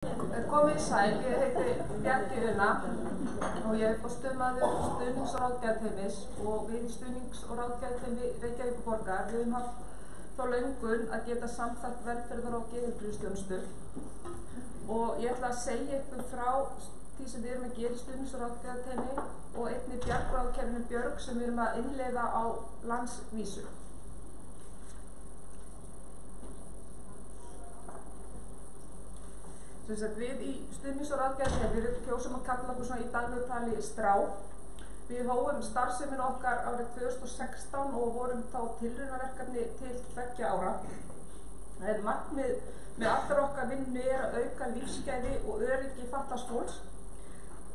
Komið í sæl, ég heiti Bjarki Una og ég er forstöðumaður stuðnings- og ráðgjafarteymis og við í stuðnings- og ráðgjafarteymi Reykjavíkurborgar við höfum haft þá löngun að geta samþætt velferðar- og geðheilbrigðisþjónustu og ég ætla að segja ykkur frá því sem við erum að gera í stuðnings- og ráðgjafarteymi og einnig bjargráðakerfinu Björg sem við erum að innleiða á landsvísu. Við í stuðnings- og ráðgjafarteymi við kjósum að kalla okkur svona í daglegu tali strá. Við hófum starfsemin okkar árið 2016 og vorum þá tilraunaverkefni til 2 ára. Það er markmið með allra okkar vinnu er að auka lífsgæði og öryggi fatlaðs fólks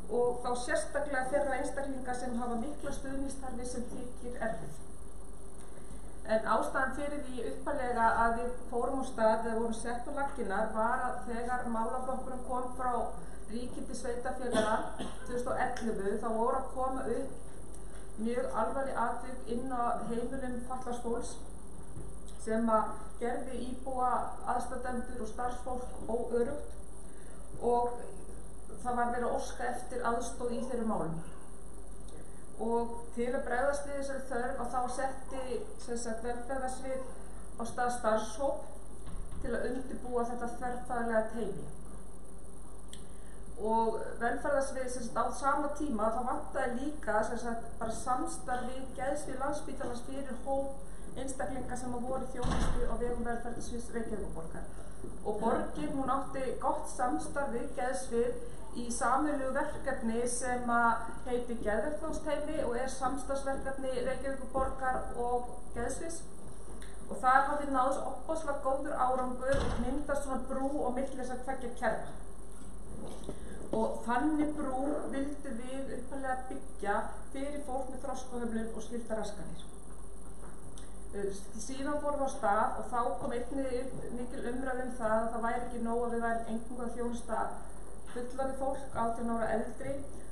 og þá sérstaklega þeirra einstaklinga sem hafa mikla stuðningsþarfir sem þykir erfið. En ástæðan fyrir því upphaflega að við fórum á stað eða vorum sett á laggirnar var að þegar málaflokkurinn kom frá ríki til sveitarfélaga 2011 þá voru að koma upp mjög alvarleg atvik inn á heimilum fatlaðs fólks sem að gerði íbúa, aðstandendur og starfsfólk óöruggt og það var verið að óska eftir aðstoð í þeirri málum. Og til að bregðast við þessari þörf að þá setti velferðarsvið á stað starfshóp til að undirbúa þetta þverfaglega teymi. Og velferðarsvið á sama tíma þá vantaði líka bara samstarf við geðsvið Landspítalans fyrir hóp einstaklinga sem voru í þjónustu á vegum velferðarsviðs Reykjavíkurborgar. Og borgin hún átti gott samstarf við geðsvið í sameiginlegu verkefni sem heitir Geðheilbrigðisteymi og er samstarfsverkefni Reykjavíkurborgar og geðsviðs. Og þar hafði náðst ofboðslega góður árangur og myndast svona brú á milli þessara tveggja kerfa. Og þannig brú vildum við upphaflega byggja fyrir fólk með þroskahömlun og skiptaraskanir. Síðan fórum við á stað og þá kom einnig mikil umræða það að það væri ekki nóg að við værum eingöngu að þjónusta fullorðið fólk 18 ára eldri,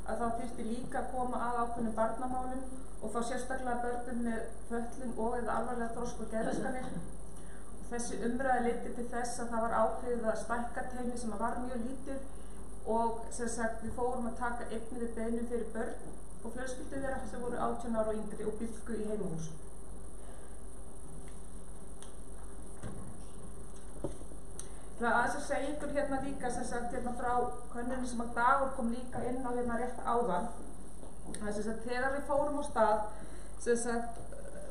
að það þyrfti líka að koma að ákveðnum barnamálum og þá sérstaklega börnum með fötlun og eða alvarlega þroska- og geðraskanir. Þessi umræða leiddi til þess að það var ákveðið að stækka teymi sem var mjög lítið og við fórum að taka einnig við beiðnum fyrir börn og fjölskyldur þeirra sem voru 18 ára og yngri og byggu í heimahúsum. Það aðeins að segja ykkur hérna líka frá könnuninni sem að Dagur kom líka inn á hérna rétt áðan. Þegar við fórum á stað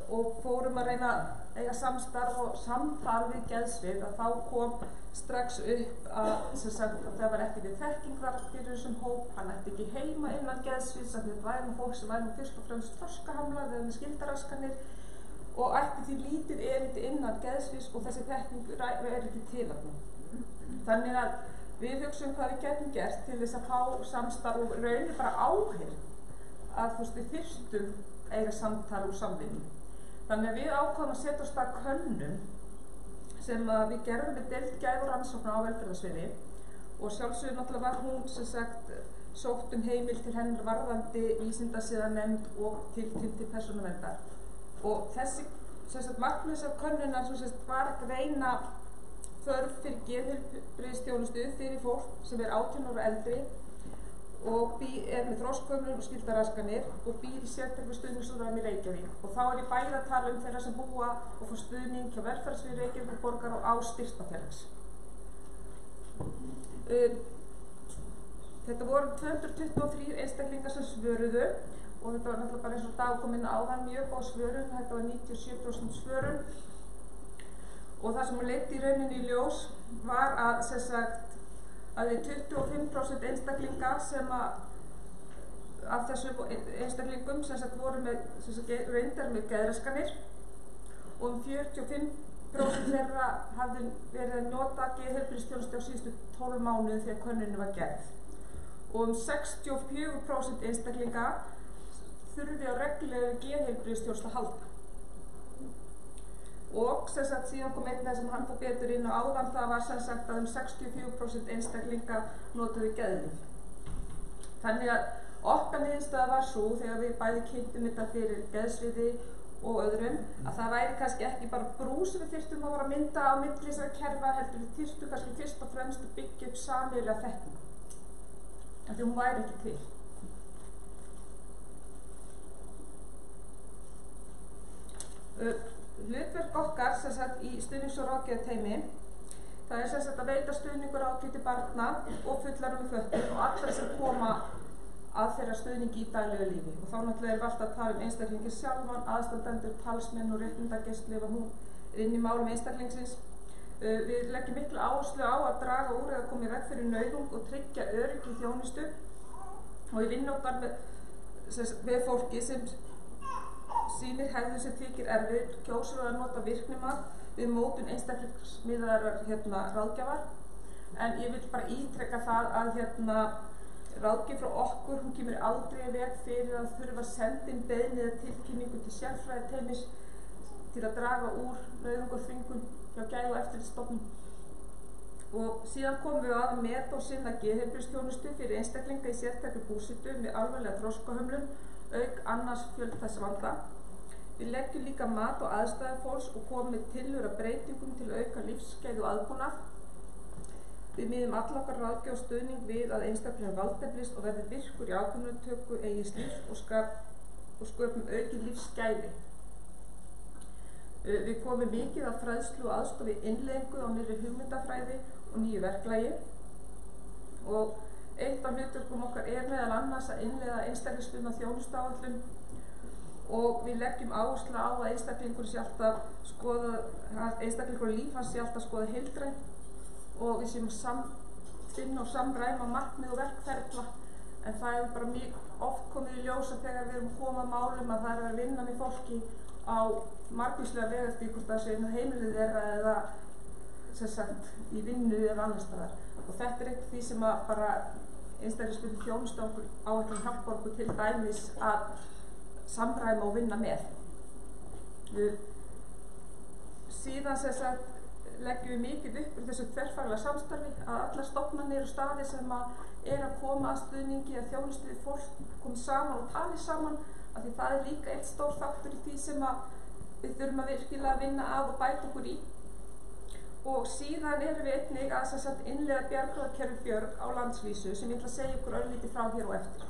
og fórum að reyna að eiga samstarf og samtal við geðsvið að þá kom strax upp að það var ekki við þekking þar fyrir þessum hóp, hann ætti ekki heima innan geðsviðs að þetta væri fólk sem væri fyrst og fremst þroskahamlað eða með skyldaraskanir og ætti því lítið erindi innan geðsviðs og þessi þekking er ekki tilefni. Þannig að við hugsaum hvað við getum gert til þess að fá samstarf og raunir bara áheyrn að við þyrstum eiga samtal og samvinnu. Þannig að við ákváðum að setja á stað könnun sem við gerðum með deild gæða og rannsókna á velferðarsviði og sjálfsögðu náttúrulega var hún sótt heimil til hennar varðandi vísindasiðanefnd og til persónuverndar. Og þessi markmið þessar könnunar var að greina þörf fyrir geðheilbrigðisþjónustu fyrir fólk sem er 18 ára eldri og er með þroskahömlun og skyldaraskanir og býr í sértæku stuðningsúrræðum í Reykjavík. Og þá er ég bæði að tala þeirra sem búa og fá stuðning hjá velferðarsviði Reykjavíkurborgar og á styrktarfélags. Þetta voru 223 einstaklingar sem svöruðu og þetta var náttúrulega bara eins og Dagur kom inn áðan mjög góð svörun, þetta var 97% svörun. Og það sem leiddi í rauninni í ljós var að 25% einstaklinga sem af þessum einstaklingum voru reyndar með geðraskanir og 45% þeirra hafði verið að nota geðheilbrigðisþjónustu á síðustu 12 mánuði þegar könnunin var gerð. Og 64% einstaklinga þurfti á reglulegu geðheilbrigðisþjónustu að halda. Og síðan kom einn þess sem hann fór betur inn á áðan, það var að 64% einstaklinga notuðu geðlyf. Þannig að okkar niðurstaða var svo þegar við bæði kynntum þetta fyrir geðsviði og öðrum, að það væri kannski ekki bara brú sem við þyrftum að fara að mynda á milli þessara kerfa, heldur við þyrftum kannski fyrst og fremst að byggja upp sameiginlega þekkingu, af því hún væri ekki til. Hlutverk okkar sem sagt í stuðnings- og ráðgjafateymi, það er sem sagt að veita stuðning og ráðgjöf til barna og fullorðna með fötlun og allra sem koma að þeirra stuðningi í daglegu lífi. Og þá náttúrulega erum við alltaf að tala um einstaklingi sjálfan, aðstandendur, talsmenn og réttindagæslu ef hún er inn í málum einstaklingsins. Við leggjum miklu áherslu á að draga úr eða koma í veg fyrir nauðung og tryggja öryggi í þjónustu og í vinnu okkar með fólki sem sýnir hegðun sem þykir erfið, kjósur að nota virknimat við mótun einstaklingsmiðaðrar ráðgjafar. En ég vil bara ítrekka það að ráðgjöf frá okkur, hún kemur aldrei í veg fyrir að þurfa að senda inn beiðni eða tilkynningu til sérfræðiteymis til að draga úr nauðung og þvingun hjá Gæða- og eftirlitsstofnun. Og síðan komum við að meta og sinna geðheilbrigðisþjónustu fyrir einstaklinga í sértækri búsetu með alvarlega þroskahömlun, auk annars fjölþættisvanda. Við leggjum líka mat á aðstæður fólks og komum með tillögur að breytingum til að auka lífsgæði og aðbúnað. Við miðum alla okkar ráðgjöf og stuðning við að einstaklingur valdeflist og verði virkur í ákvörðunartöku eigin lífs og sköpum aukið lífsgæði. Við komum mikið af fræðslu og aðstoð við innleiðingu á nýrri hugmyndafræði og nýju verklagi. Og eitt af hlutverkum okkar er meðal annars að innleiða einstaklingsbundna þjónustuáætlun og við leggjum áherslu á að einstaklingur og líf hans sé alltaf skoða heildrænt og við séum finna og samræma markmið og verkferla, en það er bara mjög oft komið í ljósa þegar við erum komað málum að það er að vinna með fólki á margvíslega veg eftir hvort það sé heimilið þeirra eða sem sagt í vinnu eða annars staðar. Og þetta er eitt af því sem að bara einstaklingsbundin þjónusta okkur áætlun hjálpa okkur til dæmis að samræma og vinna með. Síðan sem sagt leggjum við mikið upp úr þessu þverfaglega samstarfi að allar stofnanir og staðir sem að koma að stuðningi að þjónustu við fólk komi saman og tali saman, af því það er líka eitt stór þáttur í því sem að við þurfum að virkilega vinna að og bæta okkur í. Og síðan erum við einnig að sem sagt innleiða bjargráðakerfi Björg á landsvísu sem ég ætla að segja ykkur örlítið frá hér og eftir.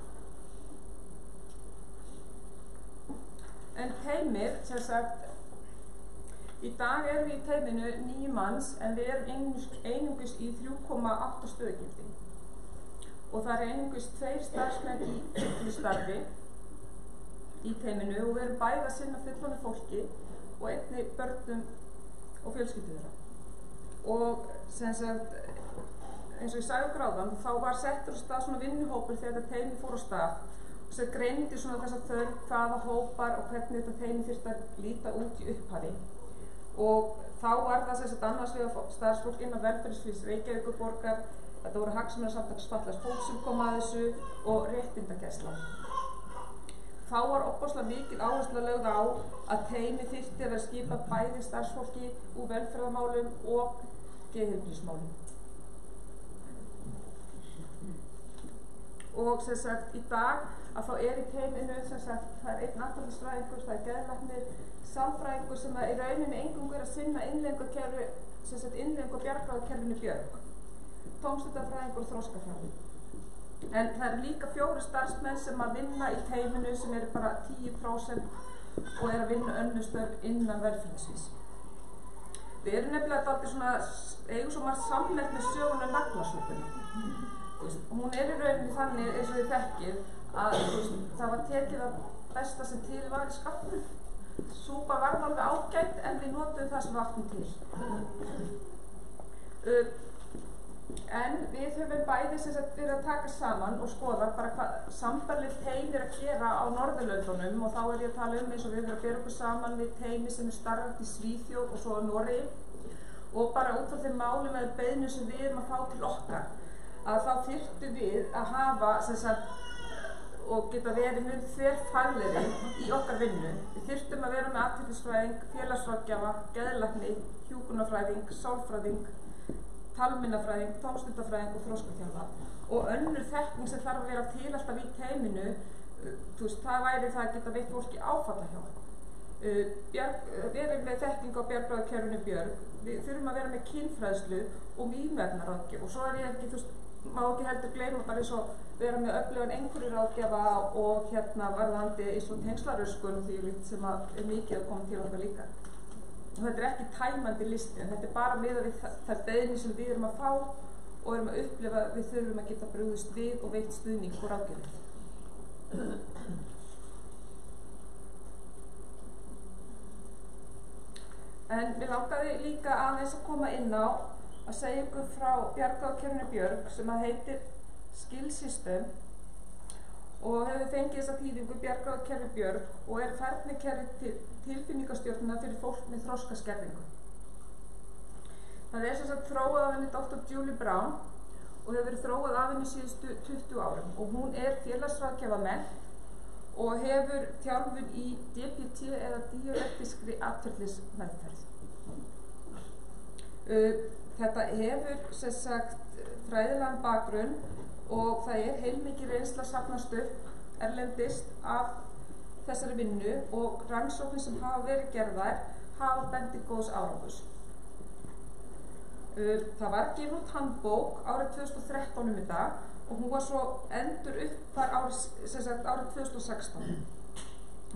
En teymið, sem sagt, í dag erum við í teyminu 9 manns en við erum einungis í 3,8 stöðugildi. Og það er einungis 2 starfsmenn í fullu starfi í teyminu og við erum bæði að sinna fullorðnu fólki og einnig börnum og fjölskyldu þeirra. Og sem sagt, eins og ég sagði okkur áðan, þá var settur á stað svona vinnuhópur þegar þetta teymi fór á stað sem greindi svona þessa þörf, hvaða hópar og hvernig þetta teymi þyrfti að líta út í upphafi. Og þá var það sem sagt annars vegar starfsfólk innan velferðarsviðs Reykjavíkurborgar, þetta voru hagsmunasamtök fatlaðs fólks sem kom að þessu og réttindagæslan. Þá var ofboðslega mikil áhersla lögð á að teymi þyrfti að vera skipað bæði starfsfólki úr velferðarmálum og geðheilbrigðismálum. Og sem sagt í dag að þá í teyminu sem sagt það er einn athafnisfræðingur, það er geðlæknir, sálfræðingur sem í rauninni eingöngu að sinna innleiðingarkerfi, sem sagt innleiðingu og bjargráðakerfinu Björg, tómstundafræðingur og þroskafræðingur. En það eru líka 4 starfsmenn sem að vinna í teyminu sem eru bara 10% og að vinna önnur störf innan velferðarsviðs. Við erum nefnilega dálítið svona, eigum svo margt samlegt með söguna naglasúpuna. Hún í rauninni þannig eins og þið þekkið að það var tekið að besta sem til var í skápnum. Súpa var alveg ágætt en við notuðum það sem við áttum til. En við höfum bæði sem sagt verið að taka saman og skoða bara hvað sambærilegt teymi er að gera á Norðurlöndunum, og þá ég að tala eins og við höfum að bera okkur saman við teymi sem starfandi í Svíþjóð og svo á Noregi, og bara út frá þeim málum eða beiðnum sem við erum að fá til okkar, að þá þyrftum við að hafa sem sagt og geta verið mjög þverfaglegri í okkar vinnu. Við þyrftum að vera með athyglisfræðing, félagsráðgjafa, geðlækni, hjúkrunarfræðing, sálfræðing, talmeinafræðing, tómstundafræðing og þroskaþjálfara. Og önnur þekking sem þarf að vera til alltaf í teyminu, það væri það að geta veitt fólki áfallahjálp. verið með þekkingu á bjargráðakerfinu Björg. Við þurfum að vera með kynfræðslu og vímuefnaráðgjöf og svo ég ekki, má ekki heldur gleyma bara eins og vera með öflugan einhverfuráðgjafa og varðandi eins og tengslaröskun og því sem er mikið að koma til okkar líka. Og þetta ekki tæmandi listi, en þetta bara miðað við þær beiðnir sem við erum að fá og erum að upplifa við þurfum að geta brugðist við og veitt stuðning og ráðgjöf. En við langaði líka aðeins að koma inn á að segja ykkur frá bjargráðakerfinu Björg sem heitir Skill System og hefur fengið þessa þýðingu bjargráðakerfi Björg og færnikerfi til tilfinningastjórnunar fyrir fólk með þroskaskerðingu. Það sem sagt þróað af henni Dr. Julie Brown og hefur verið þróað af henni síðustu 20 árum og hún félagsráðgjafamennt og hefur þjálfun í DBT eða díalektískri atferlismeðferð. Þetta hefur sem sagt fræðilegan bakgrunn og það heilmikið reynsla safnast upp erlendis af þessari vinnu og rannsóknir sem hafa verið gerðar hafa bendið góðs árangurs. Það var gefin út handbók árið 2013 þetta og hún var svo endur uppfær árið 2016.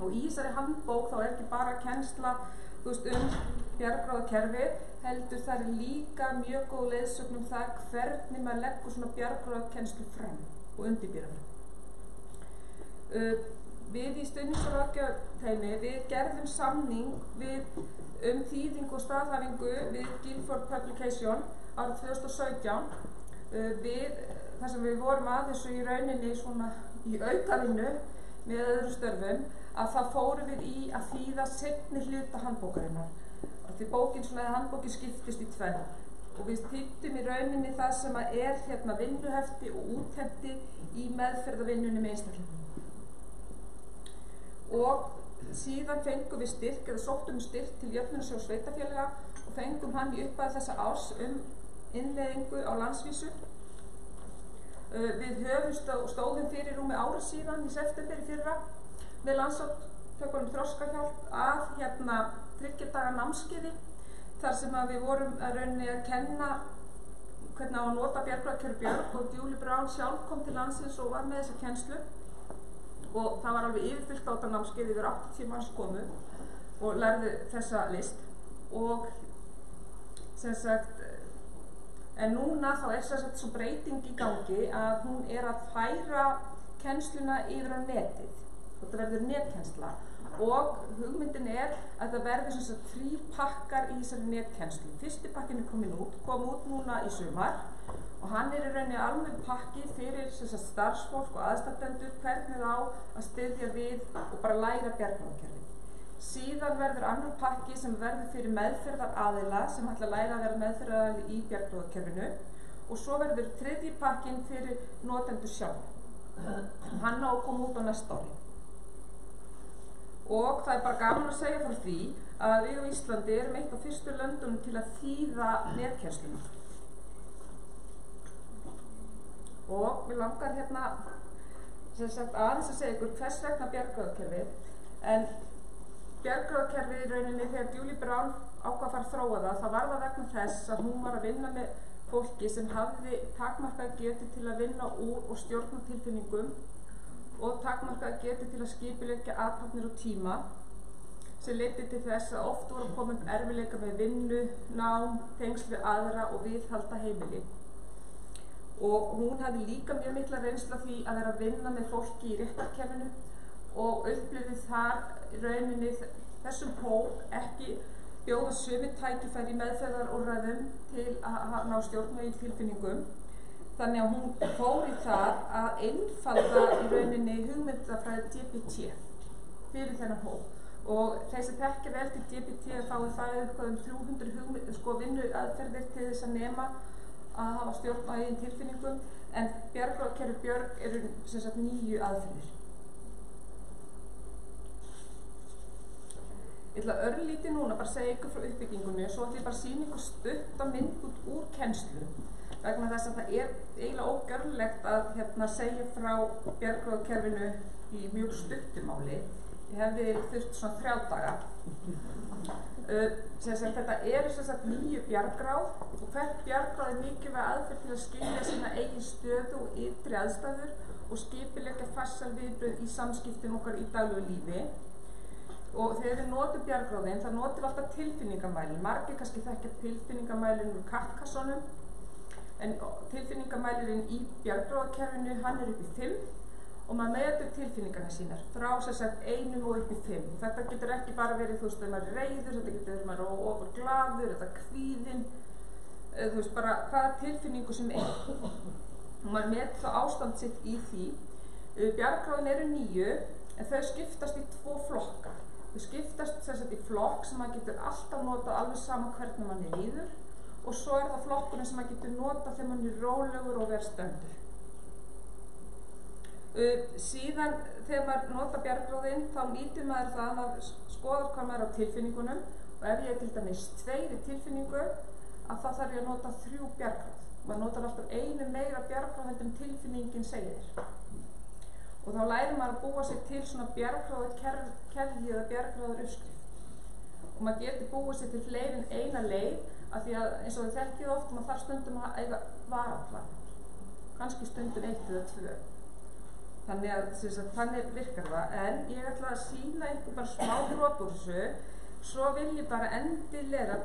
Og í þessari handbók þá ekki bara kennsla bjargráðakerfi, heldur það líka mjög góð leiðsögn það hvernig maður leggur svona bjargráðakennslu fram og undirbýra fram. Við í stuðningsráðgjafateymi, við gerðum samning þýðingu og staðhæfingu við Guilford Publication árið 2017 þar sem við vorum að þessu í rauninni svona í aukavinnu með öðrum störfum að það fórum við í að þýða seinni hluta handbókarinnar. Því handbókin skiptist í tvennt og við þýddum í rauninni það sem vinnuhefti og úthefti í meðferðarvinnunni með einstaklingum. Og síðan fengum við styrk eða sóttum styrk til Jöfnunarsjóðs sveitarfélaga og fengum hann í upphafi þessa árs innleiðingu á landsvísu. Við stóðum fyrir rúmi ári síðan í september í fyrra með landsáttökunum þroskahjálp að 3 daga námskeiði þar sem við vorum að rauninni að kenna hvernig á að nota bjargráðakerfi Björg og Julie Brown sjálf kom til landsins og var með þessa kennslu og það var alveg yfirfyllt á þetta námskeið yfir 80 manns komu og lærðu þessa list og sem sagt en núna þá sem sagt svo breyting í gangi að hún að færa kennsluna yfir á netið og þetta verður netkennsla og hugmyndin að það verður sem sagt 3 pakkar í þessari netkennslu. Fyrsti pakkin kom út núna í sumar og hann í rauninni almenn pakki fyrir sem sagt starfsfólk og aðstandendur hvernig á að styðja við og bara læra bjargráðakerfið. Síðan verður annar pakki sem verður fyrir meðferðaraðila sem ætla að læra að vera meðferðaraðili í bjargráðakerfinu og svo verður 3. pakkin fyrir notendur sjálf. Hann á að koma út á næsta ári. Og það bara gaman að segja frá því að við á Íslandi erum eitt af fyrstu löndunum til að þýða netkennsluna. Og við langar sem sagt aðeins að segja ykkur hvers vegna bjargráðakerfið, en bjargráðakerfið í rauninni þegar Julie Brown ákvað að fara að þróa það var það vegna þess að hún var að vinna með fólki sem hafði takmarkað getu til að vinna úr og stjórna tilfinningum og takmarkað getu til að skipuleggja athafnir og tíma sem leiddi til þess að oft voru komin erfiðleika með vinnu, nám, tengsl við aðra og viðhalda heimili. Og hún hafði líka mjög mikla reynsla því að vera að vinna með fólki í réttarkerfinu og upplifði þar rauninni þessum hóp ekki bjóða sömu tækifæri í meðferðarúrræðum til að ná stjórn á eigin tilfinningum. Þannig að hún fór í það að einfalda í rauninni hugmyndafræði DBT fyrir þennan hóp. Og þeir sem þekkja vel til DBT fái það eitthvað 300 vinnuaðferðir til þess að nema að hafa stjórn á eigin tilfinningum, en bjargráðakerfi Björg eru sem sagt 9 aðferðir. Ég ætla örlítið núna bara að segja ykkur frá uppbyggingunni og svo ætla ég bara að sýna ykkur stutt að mynd úr kennslu. Vegna þess að það eiginlega ógjörlegt að segja frá bjargráðakerfinu í mjög stuttu máli. ég hefði þurft svona 3 daga. Þetta eru 9 bjargráð og hvert bjargráð er mikilvæg aðferð til að skilja sína eigin stöðu og ytri aðstæður og skipuleggja farsæl viðbrögð í samskiptum okkar í daglegu lífi. Og þegar við notum bjargráðin, þá notum við alltaf tilfinningamælinn. Margir kannski þekkja tilfinningamælinn úr kartkassonum, en tilfinningamælirinn í bjargráðakerfinu, hann er upp í 5 og maður metur tilfinningarna sínar frá 1 og upp í 5. Þetta getur ekki bara verið, þú veist, þegar maður er reiður, þetta getur verið maður er ofur glaður, þetta kvíðinn, þú veist, bara hvaða tilfinningu sem er. Og maður metur þá ástand sitt í því. Bjargráðin eru 9, en þau skiptast í 2 flokka. Þau skiptast í flokk sem maður getur alltaf notað alveg sama hvernig maður er líður og svo er það flokkurinn sem maður getur notað þegar maður er rólegur og vel stöndur. Síðan þegar maður nota bjargráðin þá nýtir maður það að maður skoðar hvað maður er á tilfinningunum og ef ég er til dæmis 2 í tilfinningu að þá þarf ég að nota 3 bjargráð. Maður notar alltaf 1 meira bjargráð heldur en tilfinningin segir. Og þá lærir maður að búa sér til svona bjargráðakeðju eða bjargráðaruppskrift. Og maður getur búið sér til fleiri en eina leið af því að eins og við þekkjum oft maður þarf stundum að eiga varaplan. Kannski stundum 1 eða 2. Þannig að þannig virkar það, en ég ætla að sýna ykkur bara smá brot úr þessu, svo vil ég bara endilega